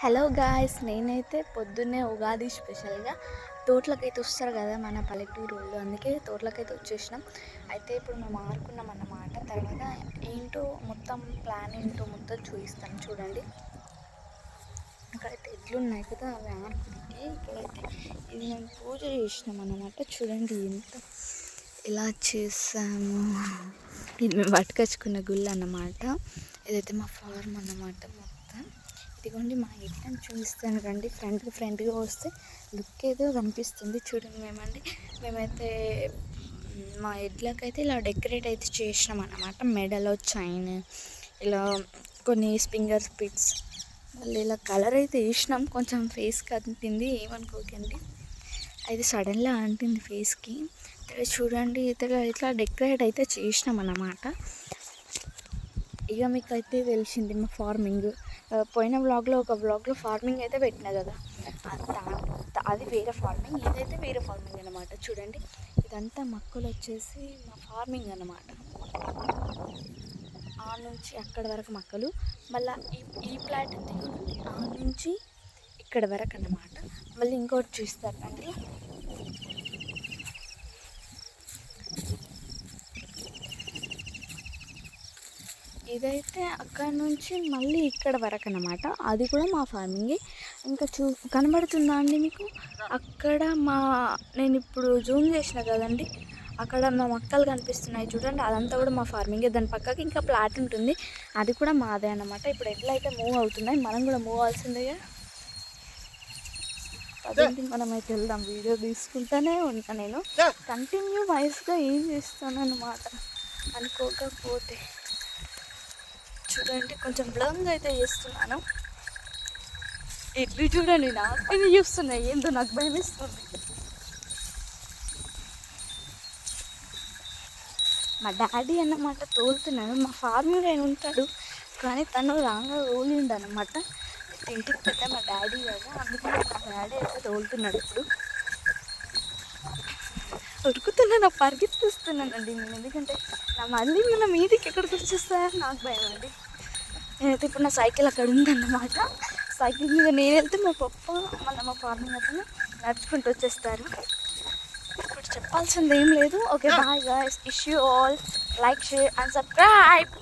Hello guys, నేనైతే పొద్దున్నే ఉగాది స్పెషల్గా తోటలకైతే వస్తారు కదా మన పల్లెటూరు వాళ్ళు. అందుకే తోటలకైతే వచ్చేసినాం. అయితే ఇప్పుడు మేము ఆడుకున్నాం అన్నమాట. తర్వాత ఏంటో మొత్తం ప్లాన్ ఏంటో మొత్తం చూపిస్తాను చూడండి. అక్కడైతే ఎడ్లున్నాయి కదా, అవి ఆడుకుంటే ఇక్కడైతే ఇది మేము పూజ చేసినాం అన్నమాట. చూడండి ఎంత ఇలా చేసాము. ఇది మేము పట్టుకొచ్చుకున్న గుళ్ళు అన్నమాట. ఇదైతే మా ఫార్మ్ అన్నమాట మొత్తం. ఇదిగోండి మా ఎడ్లను చూపిస్తాను రండి. ఫ్రంట్గా వస్తే లుక్ ఏదో కనిపిస్తుంది చూడండి. మేమైతే మా ఎడ్లకైతే ఇలా డెకరేట్ అయితే చేసినాం అన్నమాట. మెడలో చైన్, ఇలా కొన్ని ఫింగర్ పిట్స్, మళ్ళీ ఇలా కలర్ అయితే వేసినాం. కొంచెం ఫేస్ కంటింది, ఏమనుకోకండి. అయితే సడన్గా అంటింది ఫేస్కి. చూడండి ఇట్లా డెకరేట్ అయితే చేసినాం అన్నమాట. ఇక మీకు అయితే తెలిసింది మా ఫార్మింగ్. పోయిన వ్లాగ్లో ఫార్మింగ్ అయితే పెట్టినా కదా, అది వేరే ఫార్మింగ్, ఇదైతే వేరే ఫార్మింగ్ అన్నమాట. చూడండి ఇదంతా మొక్కలు వచ్చేసి మా ఫార్మింగ్ అన్నమాట. ఆ నుంచి అక్కడ వరకు మొక్కలు, మళ్ళీ ఈ ప్లాట్ ఆ నుంచి ఇక్కడ వరకు అన్నమాట. మళ్ళీ ఇంకోటి చూస్తారు అండి. ఇదైతే అక్కడ నుంచి మళ్ళీ ఇక్కడ వరకు అన్నమాట. అది కూడా మా ఫార్మింగే. ఇంకా కనబడుతుందా అండి మీకు? అక్కడ నేను ఇప్పుడు జూమ్ చేసిన కదండి, అక్కడ మా మొక్కలు కనిపిస్తున్నాయి చూడండి. అదంతా కూడా మా ఫార్మింగే. దాని పక్కకి ఇంకా ప్లాట్ ఉంటుంది, అది కూడా మాదే అన్నమాట. ఇప్పుడు ఎట్లయితే మూవ్ అవుతున్నాయి, మనం కూడా మూవ్ అవ్వాల్సిందేగా. అదేంటి, మనమైతే వెళ్దాం. వీడియో తీసుకుంటూనే ఉంటాను నేను, కంటిన్యూ వాయిస్గా ఏం చేస్తాను అన్నమాట. అనుకోకపోతే చూడండి కొంచెం బ్లంగా అయితే చేస్తున్నాను. ఎడ్లు చూడండి నాకు ఇది చూస్తున్నాయి, ఏందో నాకు భయం వేస్తుంది. మా డాడీ అన్నమాట తోలుతున్నాడు. మా ఫార్మర్ ఆయన ఉంటాడు, కానీ తను రాంగా తోలిండు అన్నమాట. ఇంటికి పెద్ద మా డాడీ కదా, అందుకని మా డాడీ అయితే తోలుతున్నాడు. ఇప్పుడు ఉరుకుతున్నాను, పరిగెత్తిస్తున్నానండి నేను, ఎందుకంటే మళ్ళీ మన మీదికి ఎక్కడికి వచ్చేస్తాయని నాకు భయం అండి. నేనైతే ఇప్పుడు నా సైకిల్ అక్కడ ఉందన్నమాట. సైకిల్ మీద నేను వెళ్తే మా పప్ప మా ఫార్మింగ్ అతను నడుచుకుంటూ వచ్చేస్తారు. ఇప్పుడు చెప్పాల్సింది ఏం లేదు. Okay bye guys, wish you all, like, share and subscribe.